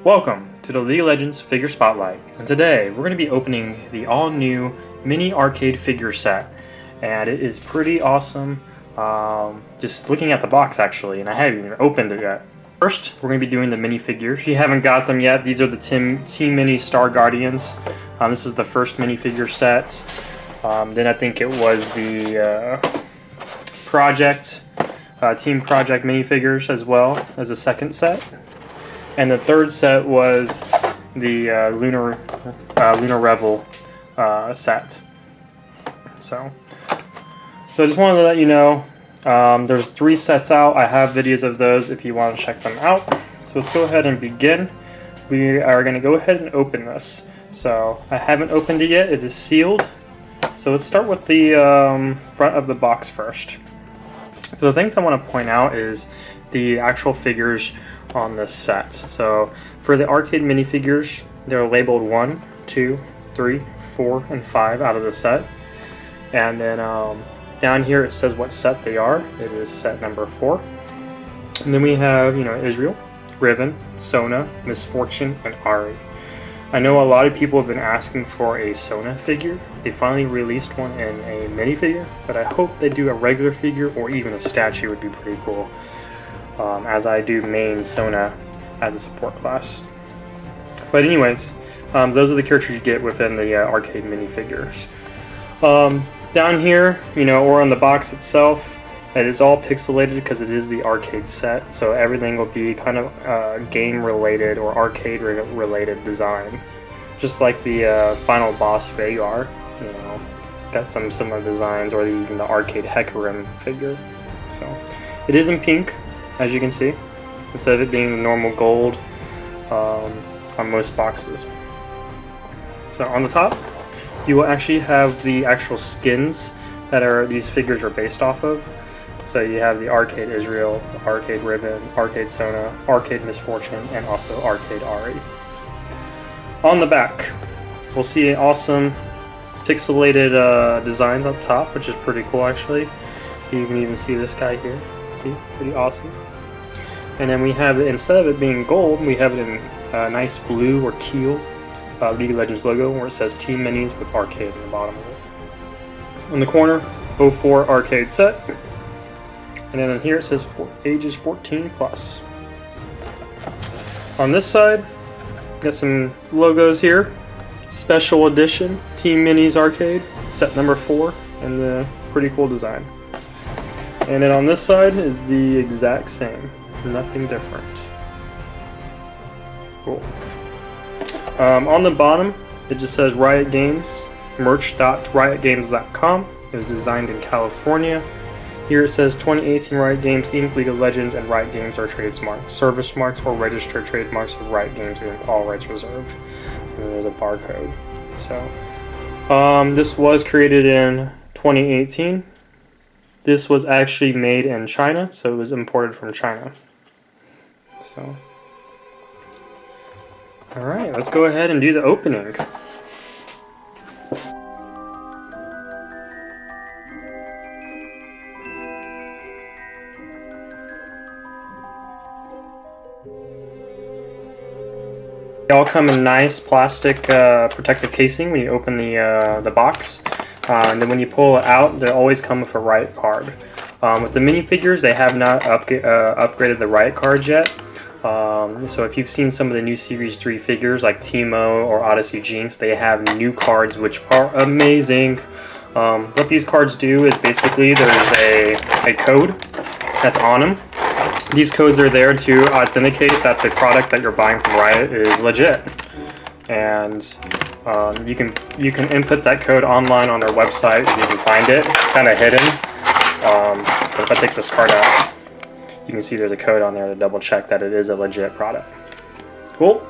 Welcome to the League of Legends Figure Spotlight, and today we're going to be opening the all-new mini arcade figure set, and it is pretty awesome. Just looking at the box actually, and I haven't even opened it yet. First, we're going to be doing the mini figures. If you haven't got them yet, these are the Team Mini Star Guardians. This is the first minifigure set. Then I think it was the Team Project minifigures as well as the second set. And the third set was the Lunar Revel set. So I just wanted to let you know there's 3 sets out. I have videos of those if you want to check them out. So let's go ahead and begin. We are going to go ahead and open this. So I haven't opened it yet. It is sealed. So let's start with the front of the box first. So the things I want to point out is the actual figures on this set. So for the arcade minifigures, they're labeled 1, 2, 3, 4, and 5 out of the set. And then down here it says what set they are. It is set number 4. And then we have, Israel, Riven, Sona, Misfortune, and Ari. I know a lot of people have been asking for a Sona figure. They finally released one in a minifigure, but I hope they do a regular figure or even a statue would be pretty cool. As I do main Sona as a support class. But anyways, those are the characters you get within the arcade minifigures. Down here, or on the box itself, it is all pixelated because it is the arcade set, so everything will be kind of game-related or arcade-related design. Just like the final boss Vagar, got some similar designs, or even the arcade Hecarim figure. So it is in pink, as you can see, instead of it being the normal gold on most boxes. So on the top, you will actually have the actual skins that these figures are based off of. So you have the Arcade Israel, Arcade Ribbon, Arcade Sona, Arcade Misfortune, and also Arcade Ari. On the back, we'll see an awesome pixelated designs up top, which is pretty cool actually. You can even see this guy here. See, pretty awesome. And then we have, instead of it being gold, we have it in nice blue or teal League of Legends logo where it says Team Minis with Arcade in the bottom of it. On the corner, 04 Arcade set. And then here it says ages 14 plus. On this side, got some logos here. Special edition Team Minis Arcade, set number 4, and the pretty cool design. And then on this side is the exact same, nothing different. Cool. On the bottom, it just says Riot Games, merch.riotgames.com. It was designed in California. Here it says 2018 Riot Games Inc. League of Legends and Riot Games are trademarks. Service marks or registered trademarks of Riot Games Inc. All rights reserved. And there's a barcode. So, this was created in 2018. This was actually made in China, so it was imported from China. So, alright, let's go ahead and do the opening. They all come in nice plastic protective casing when you open the box. And then when you pull it out, they always come with a Riot card. With the minifigures, they have not upgraded the Riot cards yet. So if you've seen some of the new Series 3 figures like Teemo or Odyssey Jinx, they have new cards which are amazing. What these cards do is basically there's a code that's on them. These codes are there to authenticate that the product that you're buying from Riot is legit. And you can input that code online on their website. You can find it, kind of hidden. But if I take this card out, you can see there's a code on there to double check that it is a legit product. Cool.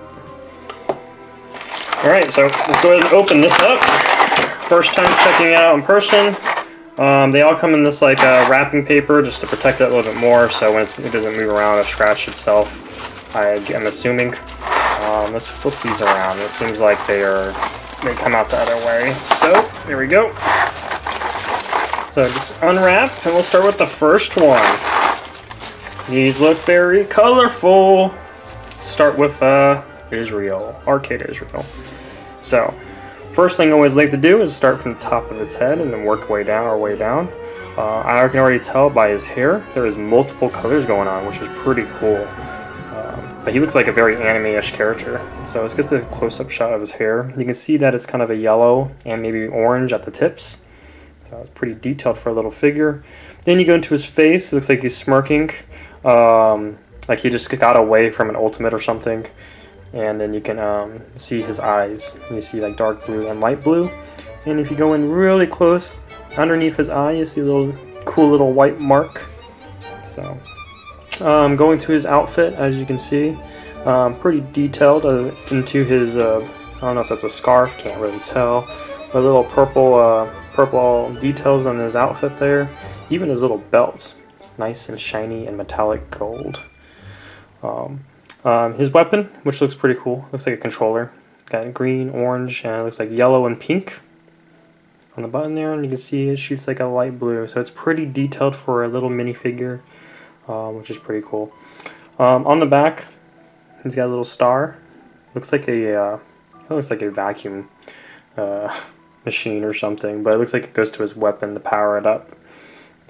Alright, so let's go ahead and open this up. First time checking it out in person. They all come in this wrapping paper just to protect it a little bit more so when it doesn't move around or scratch itself, I'm assuming. Let's flip these around. It seems like they come out the other way. So, there we go. So just unwrap, and we'll start with the first one. These look very colorful. Start with Israel, Arcade Israel. So, first thing I always like to do is start from the top of its head and then work our way down. I can already tell by his hair there is multiple colors going on, which is pretty cool. But he looks like a very anime-ish character. So let's get the close-up shot of his hair. You can see that it's kind of a yellow and maybe orange at the tips. So it's pretty detailed for a little figure. Then you go into his face. It looks like he's smirking, like he just got away from an ultimate or something. And then you can see his eyes. You see like dark blue and light blue. And if you go in really close, underneath his eye, you see a little cool little white mark. So, going to his outfit, as you can see, pretty detailed into his. I don't know if that's a scarf, can't really tell. A little purple details on his outfit there. Even his little belt, it's nice and shiny and metallic gold. His weapon, which looks pretty cool, looks like a controller. Got green, orange, and it looks like yellow and pink on the button there, and you can see it shoots like a light blue. So it's pretty detailed for a little minifigure, which is pretty cool. On the back, he's got a little star. Looks like a vacuum machine or something, but it looks like it goes to his weapon to power it up.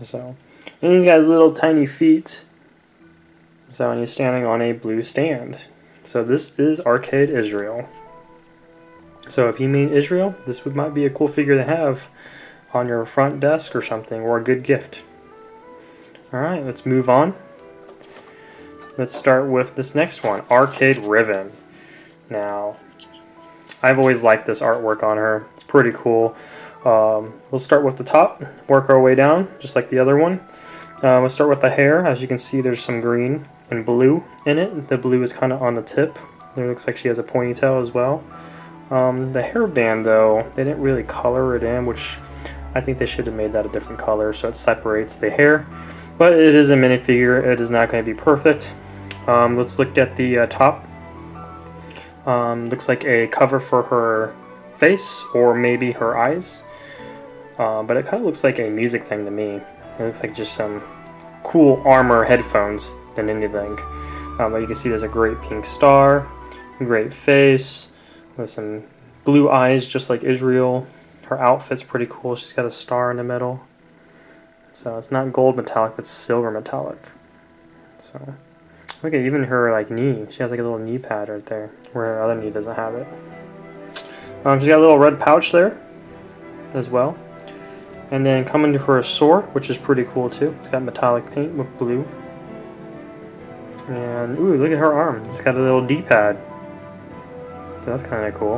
So, and he's got his little tiny feet. So, and he's standing on a blue stand. So this is Arcade Israel. So if you mean Israel, this might be a cool figure to have on your front desk or something, or a good gift. Alright, let's move on. Let's start with this next one, Arcade Riven. Now, I've always liked this artwork on her. It's pretty cool. We'll start with the top, work our way down, just like the other one. We'll start with the hair. As you can see, there's some green and blue in it. The blue is kind of on the tip. It looks like she has a ponytail as well. The hairband, though, they didn't really color it in, which I think they should have made that a different color so it separates the hair. But it is a minifigure. It is not going to be perfect. Let's look at the top. Looks like a cover for her face or maybe her eyes. But it kind of looks like a music thing to me. It looks like just some cool armor headphones than anything. But you can see there's a great pink star, great face, with some blue eyes just like Israel. Her outfit's pretty cool. She's got a star in the middle. So it's not gold metallic, but silver metallic. So look at even her like knee. She has like a little knee pad right there, where her other knee doesn't have it. She's got a little red pouch there as well. And then coming to her sword, which is pretty cool too. It's got metallic paint with blue. And ooh, look at her arm. It's got a little D-pad. So that's kind of cool.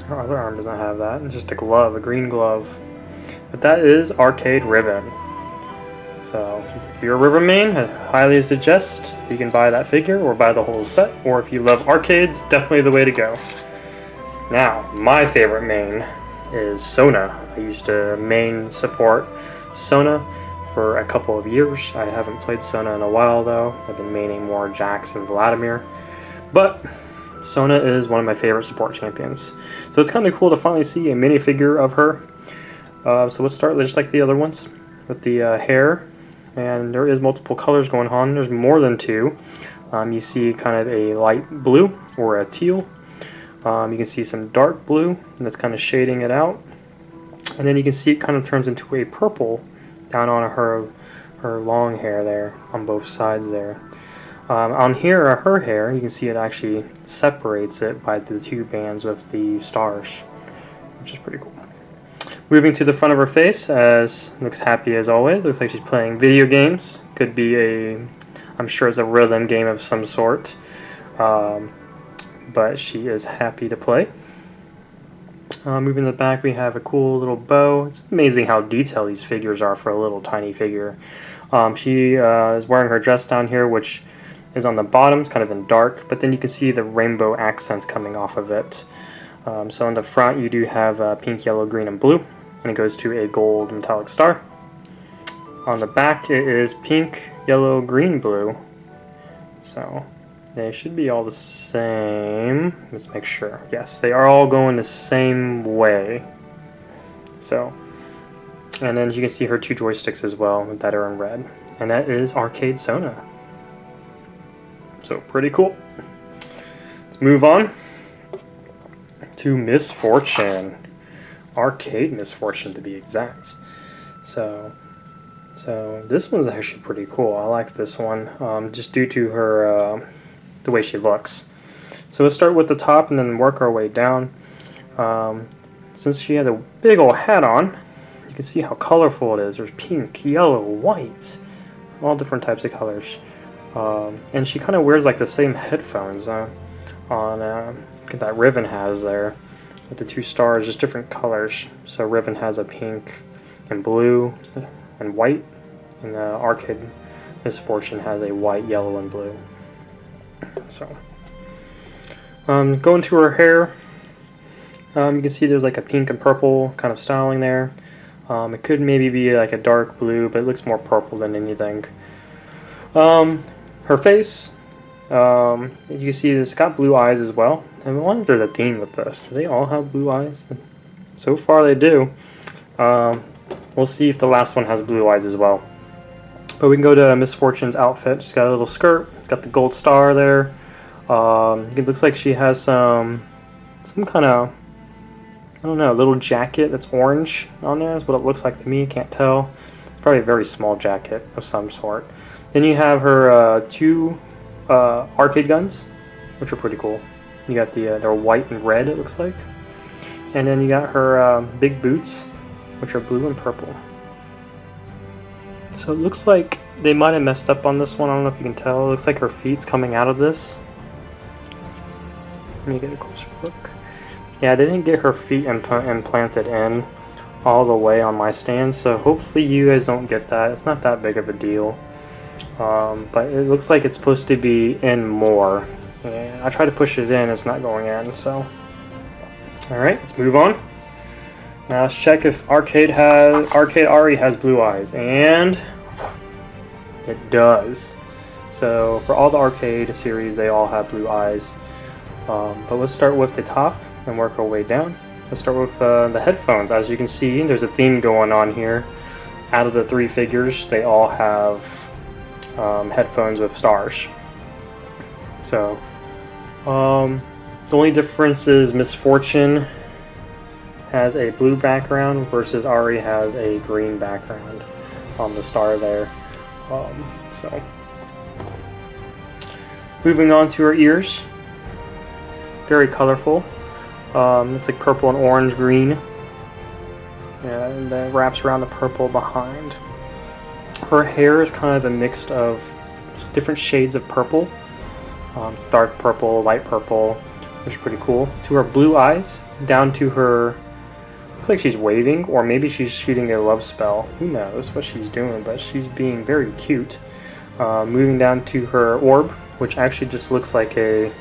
Her other arm doesn't have that. It's just a glove, a green glove. But that is Arcade Riven. So if you're a Riven main, I highly suggest you can buy that figure or buy the whole set. Or if you love arcades, definitely the way to go. Now, my favorite main is Sona. I used to main support Sona for a couple of years. I haven't played Sona in a while though. I've been maining more Jax and Vladimir. But Sona is one of my favorite support champions. So it's kind of cool to finally see a minifigure of her. So let's start just like the other ones with the hair. And there is multiple colors going on. There's more than two. You see kind of a light blue or a teal. You can see some dark blue, and that's kind of shading it out. And then you can see it kind of turns into a purple down on her long hair there, on both sides there. On here, her hair, you can see it actually separates it by the two bands with the stars, which is pretty cool. Moving to the front of her face, looks happy as always. Looks like she's playing video games. Could be I'm sure it's a rhythm game of some sort. But she is happy to play. Moving to the back, we have a cool little bow. It's amazing how detailed these figures are for a little tiny figure. She is wearing her dress down here, which is on the bottom. It's kind of in dark, but then you can see the rainbow accents coming off of it. So in the front, you do have pink, yellow, green, and blue, and it goes to a gold metallic star. On the back, it is pink, yellow, green, blue. So they should be all the same. Let's make sure. Yes, they are all going the same way. So, and then you can see her two joysticks as well that are in red. And that is Arcade Sona. So, pretty cool. let's move on to Misfortune. Arcade Misfortune to be exact. So this one's actually pretty cool. I like this one, just due to her, the way she looks. So let's start with the top and then work our way down. Since she has a big old hat on, you can see how colorful it is. There's pink, yellow, white, all different types of colors. And she kind of wears like the same headphones that Riven has there, with the 2 stars, just different colors. So Riven has a pink and blue and white, and Arcade Misfortune has a white, yellow, and blue. So going to her hair, you can see there's like a pink and purple kind of styling there. It could maybe be like a dark blue, but it looks more purple than anything. Her face, you can see it's got blue eyes as well. I wonder if there's a theme with this. Do they all have blue eyes? So far they do. We'll see if the last one has blue eyes as well. But we can go to Misfortune's outfit. She's got a little skirt. It's got the gold star there. It looks like she has some kind of, I don't know, a little jacket that's orange on there is what it looks like to me. Can't tell. It's probably a very small jacket of some sort. Then you have her 2 arcade guns, which are pretty cool. You got they're white and red, it looks like. And then you got her big boots, which are blue and purple. So it looks like they might have messed up on this one. I don't know if you can tell. It looks like her feet's coming out of this. Let me get a closer look. Yeah, they didn't get her feet implanted in all the way on my stand, so hopefully you guys don't get that. It's not that big of a deal. But it looks like it's supposed to be in more. Yeah, I tried to push it in, it's not going in, so. Alright, let's move on. Now let's check if Arcade Ari has blue eyes, and it does. So for all the Arcade series, they all have blue eyes. But let's start with the top and work our way down. Let's start with the headphones. As you can see, there's a theme going on here. Out of the 3 figures, they all have headphones with stars. So the only difference is Misfortune has a blue background versus Ari has a green background on the star there. So moving on to her ears, very colorful. It's like purple and orange green, and then wraps around the purple behind. Her hair is kind of a mix of different shades of purple, dark purple, light purple, which is pretty cool. To her blue eyes, down to her, looks like she's waving, or maybe she's shooting a love spell. Who knows what she's doing, but she's being very cute. Moving down to her orb, which actually just looks like a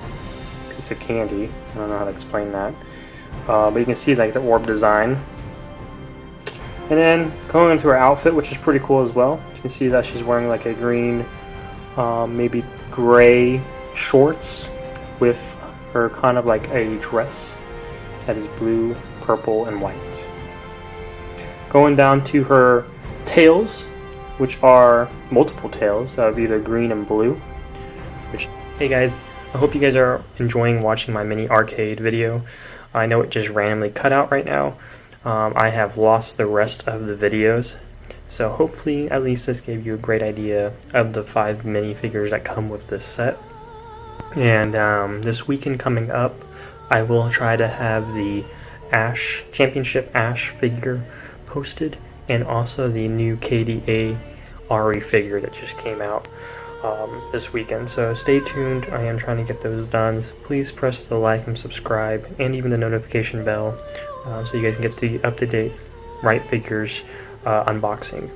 piece of candy. I don't know how to explain that. But you can see like the orb design. And then going into her outfit, which is pretty cool as well. You can see that she's wearing like a green, maybe gray shorts with her kind of like a dress that is blue, purple, and white. Going down to her tails, which are multiple tails of either green and blue. Hey guys, I hope you guys are enjoying watching my mini arcade video. I know it just randomly cut out right now. I have lost the rest of the videos, so hopefully at least this gave you a great idea of the 5 minifigures that come with this set. And this weekend coming up, I will try to have the Ash Championship Ash figure posted, and also the new KDA Ari figure that just came out this weekend. So stay tuned. I am trying to get those done. Please press the like and subscribe, and even the notification bell, so you guys can get the up-to-date right figures unboxing.